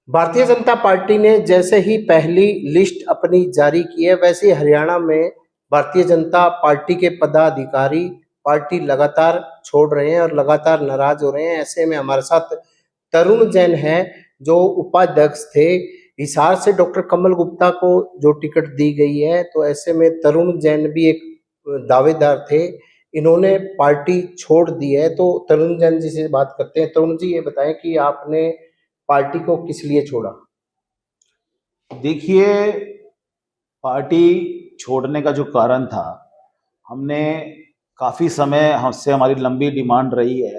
Bharatiya Janata party ने जैसे ही पहली लिस्ट अपनी जारी की है, वैसे ही हरियाणा में भारतीय जनता पार्टी के पदाधिकारी पार्टी लगातार छोड़ रहे हैं और लगातार नाराज हो रहे हैं। ऐसे में हमारे साथ तरुण जैन है, जो उपाध्यक्ष थे। हिसार से डॉक्टर कमल गुप्ता को जो टिकट दी गई है, तो ऐसे में तरुण जैन भी एक दावेदार थे। इन्होंने पार्टी छोड़ दी है, तो तरुण जैन जी से बात करते हैं। तरुण जी, ये बताएं कि आपने पार्टी को किस लिए छोड़ा? देखिए, पार्टी छोड़ने का जो कारण था, हमने काफ़ी समय हमसे हमारी लंबी डिमांड रही है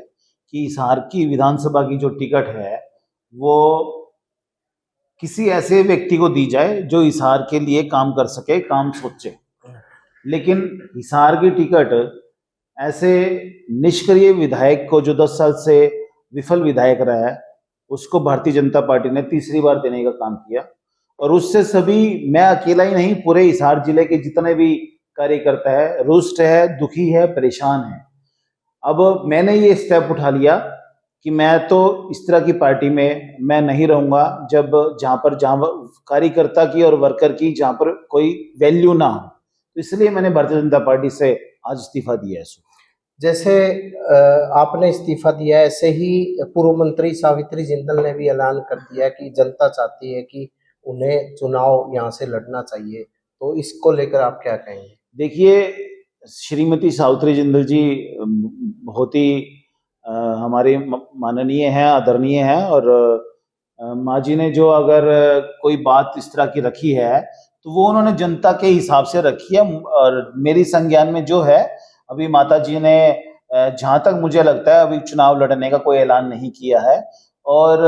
कि हिसार की विधानसभा की जो टिकट है वो किसी ऐसे व्यक्ति को दी जाए जो हिसार के लिए काम कर सके, काम सोचे। लेकिन हिसार की टिकट ऐसे निष्क्रिय विधायक को, जो 10 साल से विफल विधायक रहा है, उसको भारतीय जनता पार्टी ने तीसरी बार देने का काम किया। और उससे सभी, मैं अकेला ही नहीं, पूरे हिसार जिले के जितने भी कार्यकर्ता है रुष्ट है, दुखी है, परेशान है। अब मैंने ये स्टेप उठा लिया कि मैं तो इस तरह की पार्टी में मैं नहीं रहूंगा जब जहाँ कार्यकर्ता की और वर्कर की जहाँ पर कोई वैल्यू ना हो। तो इसलिए मैंने भारतीय जनता पार्टी से आज इस्तीफा दिया है। जैसे आपने इस्तीफा दिया, ऐसे ही पूर्व मंत्री सावित्री जिंदल ने भी ऐलान कर दिया कि जनता चाहती है कि उन्हें चुनाव यहाँ से लड़ना चाहिए। तो इसको लेकर आप क्या कहेंगे? देखिए, श्रीमती सावित्री जिंदल जी बहुत ही हमारे माननीय हैं, आदरणीय हैं। और माँ जी ने जो अगर कोई बात इस तरह की रखी है तो वो उन्होंने जनता के हिसाब से रखी है। और मेरी संज्ञान में जो है, अभी माता जी ने जहाँ तक मुझे लगता है अभी चुनाव लड़ने का कोई ऐलान नहीं किया है। और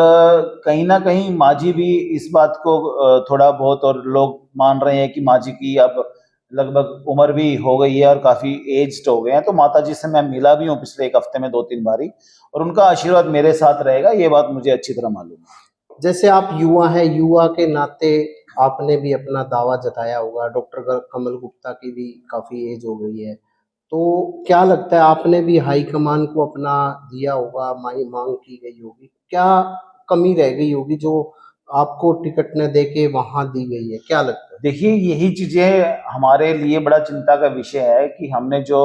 कहीं ना कहीं माँ जी भी इस बात को थोड़ा बहुत, और लोग मान रहे हैं कि माँ जी की अब लगभग उम्र भी हो गई है और काफी एज्ड हो गए हैं। तो माता जी से मैं मिला भी हूँ पिछले एक हफ्ते में 2-3 बारी, और उनका आशीर्वाद मेरे साथ रहेगा, ये बात मुझे अच्छी तरह मालूम है। जैसे आप युवा हैं, युवा के नाते आपने भी अपना दावा जताया होगा। डॉक्टर कमल गुप्ता की भी काफी एज हो गई है, तो क्या लगता है, आपने भी हाईकमान को अपना दिया होगा, माई मांग की गई होगी, क्या कमी रह गई होगी जो आपको टिकट न दे के वहां दी गई है? क्या लगता है? देखिए, यही चीजें हमारे लिए बड़ा चिंता का विषय है कि हमने जो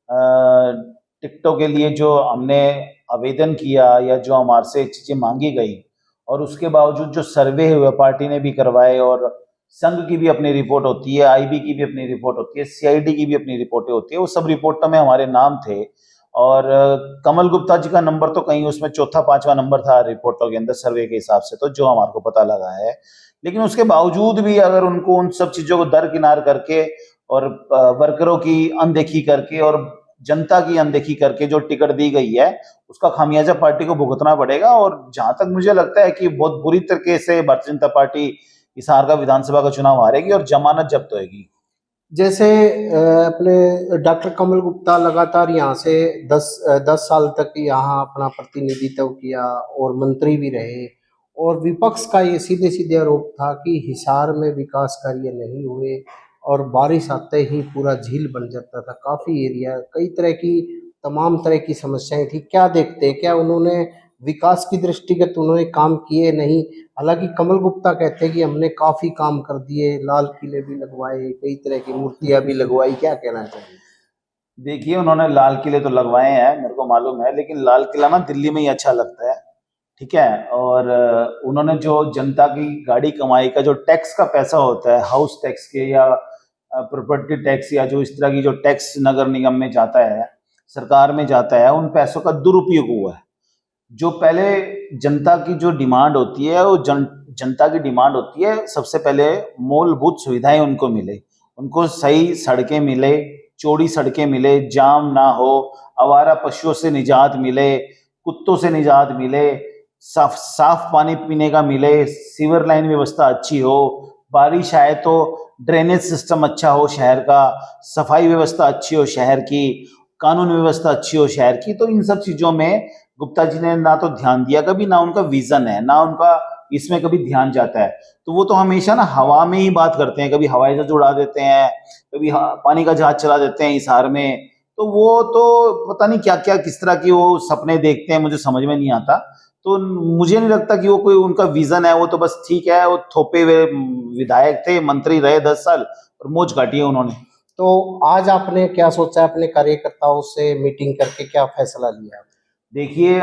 टिकटों के लिए जो हमने आवेदन किया या जो हमारे से चीजें मांगी गई, और उसके बावजूद जो सर्वे हुए पार्टी ने भी करवाए, और संघ की भी अपनी रिपोर्ट होती है, आईबी की भी अपनी रिपोर्ट होती है, सीआईडी की भी अपनी रिपोर्टें होती है, वो सब रिपोर्टों में हमारे नाम थे। और कमल गुप्ता जी का नंबर तो कहीं उसमें चौथा पांचवा नंबर था रिपोर्टों के अंदर, सर्वे के हिसाब से, तो जो हमारे को पता लगा है। लेकिन उसके बावजूद भी अगर उनको उन सब चीजों को दरकिनार करके और वर्करों की अनदेखी करके और जनता की अनदेखी करके जो टिकट दी गई है, उसका खामियाजा पार्टी को भुगतना पड़ेगा। और जहां तक मुझे लगता है कि बहुत बुरी तरीके से भारतीय जनता पार्टी हिसार का विधानसभा का चुनाव हारेगी और जमानत जब्त होगी। जैसे अपने डॉक्टर कमल गुप्ता लगातार यहाँ से 10 साल तक यहाँ अपना प्रतिनिधित्व किया और मंत्री भी रहे, और विपक्ष का ये सीधे सीधे आरोप था कि हिसार में विकास कार्य नहीं हुए और बारिश आते ही पूरा झील बन जाता था। काफी एरिया, कई तरह की, तमाम तरह की समस्याएं थी। क्या देखते हैं, क्या उन्होंने विकास की दृष्टिगत उन्होंने काम किए? नहीं। हालांकि कमल गुप्ता कहते हैं कि हमने काफी काम कर दिए, लाल किले भी लगवाए, कई तरह की मूर्तियां भी लगवाई। क्या कहना चाहिए? देखिए, उन्होंने लाल किले तो लगवाए हैं, मेरे को मालूम है, लेकिन लाल किला ना दिल्ली में ही अच्छा लगता है। ठीक है। और उन्होंने जो जनता की गाड़ी कमाई का जो टैक्स का पैसा होता है, हाउस टैक्स के या प्रॉपर्टी टैक्स या जो इस तरह की जो टैक्स नगर निगम में जाता है, सरकार में जाता है, उन पैसों का दुरुपयोग हुआ है। जो पहले जनता की जो डिमांड होती है, वो जनता की डिमांड होती है, सबसे पहले मूलभूत सुविधाएं उनको मिले, उनको सही सड़कें मिले, चौड़ी सड़कें मिले, जाम ना हो, आवारा पशुओं से निजात मिले, कुत्तों से निजात मिले, साफ साफ पानी पीने का मिले, सीवर लाइन व्यवस्था अच्छी हो, बारिश आए तो ड्रेनेज सिस्टम अच्छा हो शहर का, सफाई व्यवस्था अच्छी हो शहर की, कानून व्यवस्था अच्छी हो शहर की। तो इन सब चीजों में गुप्ता जी ने ना तो ध्यान दिया कभी, ना उनका विजन है, ना उनका इसमें कभी ध्यान जाता है। तो वो तो हमेशा ना हवा में ही बात करते हैं, कभी हवाई जहाज उड़ा देते हैं, कभी पानी का जहाज चला देते हैं हिसार में। तो वो तो पता नहीं क्या क्या किस तरह की वो सपने देखते हैं, मुझे समझ में नहीं आता। तो मुझे नहीं लगता कि वो कोई उनका विजन है। वो तो बस ठीक है, वो थोपे हुए विधायक थे, मंत्री रहे 10 साल और मौज काटी है उन्होंने। तो आज आपने क्या सोचा, अपने कार्यकर्ताओं से मीटिंग करके क्या फैसला लिया? देखिए,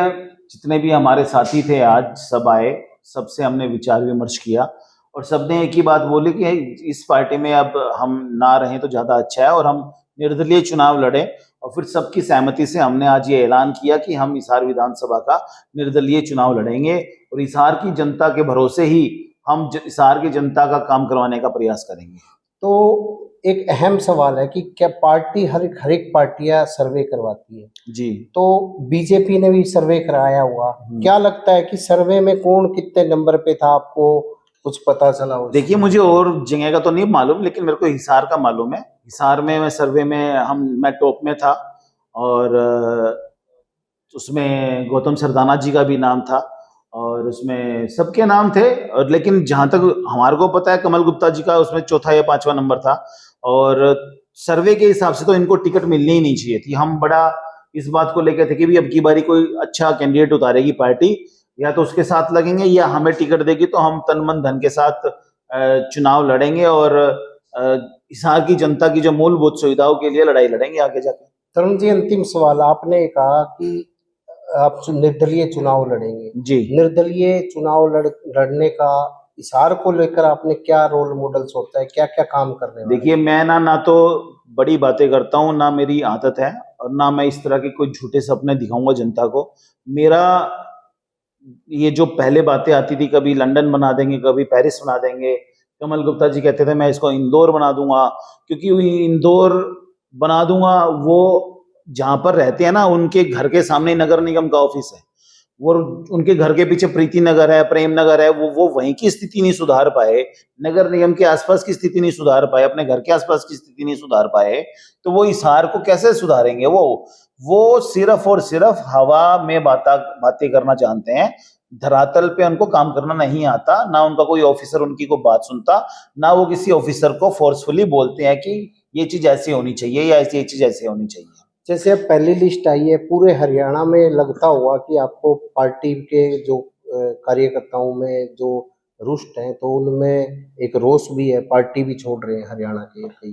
जितने भी हमारे साथी थे आज सब आए, सबसे हमने विचार विमर्श किया और सबने एक ही बात बोली कि इस पार्टी में अब हम ना रहें तो ज्यादा अच्छा है और हम निर्दलीय चुनाव लड़ें। और फिर सबकी सहमति से हमने आज ये ऐलान किया कि हम हिसार विधानसभा का निर्दलीय चुनाव लड़ेंगे और हिसार की जनता के भरोसे ही हम हिसार की जनता का काम करवाने का प्रयास करेंगे। तो एक अहम सवाल है कि क्या पार्टी हर एक पार्टियां सर्वे करवाती है, जी। तो बीजेपी ने भी सर्वे कराया हुआ, क्या लगता है कि सर्वे में कौन कितने नंबर पे था, आपको कुछ पता चला हो? देखिए, मुझे और जगह का तो नहीं मालूम, लेकिन मेरे को हिसार का मालूम है। हिसार में मैं सर्वे में मैं टॉप में था और उसमें गौतम सरदाना जी का भी नाम था और उसमें सबके नाम थे। और लेकिन जहां तक हमारे को पता है, कमल गुप्ता जी का उसमें चौथा या पांचवा नंबर था और सर्वे के हिसाब से तो इनको टिकट मिलनी ही नहीं चाहिए थी। हम बड़ा इस बात को लेकर थे कि भी अब की बारी कोई अच्छा कैंडिडेट उतारेगी पार्टी, या तो उसके साथ लगेंगे या हमें टिकट देगी तो हम तन मन धन के साथ चुनाव लड़ेंगे और हिसार की जनता की जो मूलभूत सुविधाओं के लिए लड़ाई लड़ेंगे आगे जाके। तरुण जी, अंतिम सवाल, आपने कहा कि आप निर्दलीय चुनाव लड़ेंगे जी। निर्दलीय चुनाव लड़ने का हिसार को लेकर आपने क्या रोल मॉडल सोचा है, क्या क्या काम करने वाले? देखिए, मैं ना तो बड़ी बातें करता हूँ, ना मेरी आदत है और ना मैं इस तरह के कोई झूठे सपने दिखाऊंगा जनता को। मेरा ये जो पहले बातें आती थी, कभी लंदन बना देंगे, कभी पेरिस बना देंगे, कमल गुप्ता जी कहते थे मैं इसको इंदौर बना दूंगा, क्योंकि इंदौर बना दूंगा, वो जहां पर रहते हैं ना उनके घर के सामने नगर निगम का ऑफिस है, वो उनके घर के पीछे प्रीति नगर है, प्रेम नगर है, वो वहीं की स्थिति नहीं सुधार पाए, नगर निगम के आसपास की स्थिति नहीं सुधार पाए, अपने घर के आसपास की स्थिति नहीं सुधार पाए, तो वो हिसार को कैसे सुधारेंगे? वो सिर्फ और सिर्फ हवा में बातें करना जानते हैं, धरातल पे उनको काम करना नहीं आता। ना उनका कोई ऑफिसर उनकी को बात सुनता, ना वो किसी ऑफिसर को फोर्सफुली बोलते हैं कि ये चीज ऐसी होनी चाहिए या ये चीज ऐसी होनी चाहिए। जैसे अब पहली लिस्ट आई है, पूरे हरियाणा में लगता हुआ कि आपको पार्टी के जो कार्यकर्ताओं में जो रुष्ट हैं, तो उनमें एक रोष भी है, पार्टी भी छोड़ रहे हैं हरियाणा के कई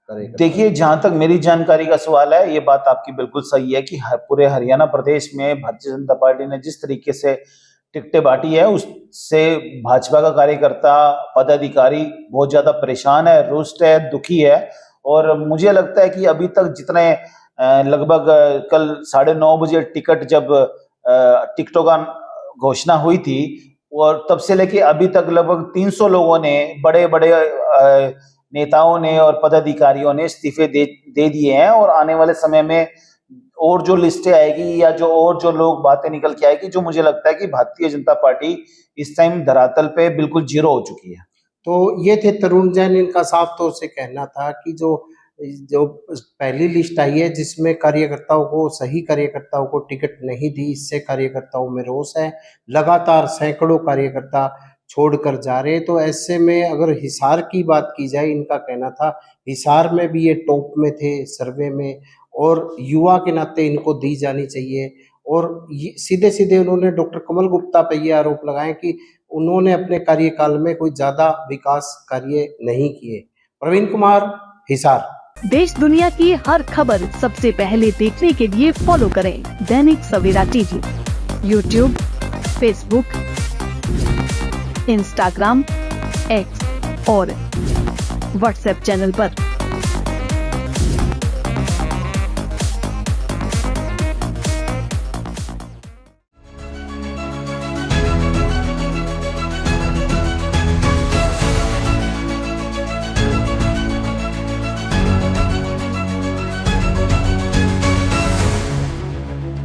कार्यकर्ता। देखिए, जहां तक मेरी जानकारी का सवाल है, ये बात आपकी बिल्कुल सही है कि पूरे हरियाणा प्रदेश में भारतीय जनता पार्टी ने जिस तरीके से टिकटें बांटी है, उससे भाजपा का कार्यकर्ता पदाधिकारी बहुत ज्यादा परेशान है, रुष्ट है, दुखी है। और मुझे लगता है कि अभी तक जितने लगभग कल 9:30 बजे टिकटों का घोषणा हुई थी, और तब से लेके अभी तक लगभग 300 लोगों ने, बड़े बड़े नेताओं ने और पदाधिकारियों ने इस्तीफे दे दिए हैं। और आने वाले समय में और जो लिस्टें आएगी या जो लोग बातें निकल के आएगी, जो मुझे लगता है कि भारतीय जनता पार्टी इस टाइम धरातल पे बिल्कुल जीरो हो चुकी है। तो ये थे तरुण जैन, इनका साफ तौर से कहना था कि जो पहली लिस्ट आई है जिसमें सही कार्यकर्ताओं को टिकट नहीं दी, इससे कार्यकर्ताओं में रोष है। लगातार सैकड़ों कार्यकर्ता छोड़कर जा रहे, तो ऐसे में अगर हिसार की बात की जाए, इनका कहना था हिसार में भी ये टॉप में थे सर्वे में, और युवा के नाते इनको दी जानी चाहिए। और सीधे सीधे उन्होंने डॉक्टर कमल गुप्ता पे ये आरोप लगाए कि उन्होंने अपने कार्यकाल में कोई ज्यादा विकास कार्य नहीं किए। प्रवीण कुमार, हिसार। देश दुनिया की हर खबर सबसे पहले देखने के लिए फॉलो करें Dainik Savera TV, YouTube, Facebook, Instagram, X और व्हाट्सएप चैनल पर।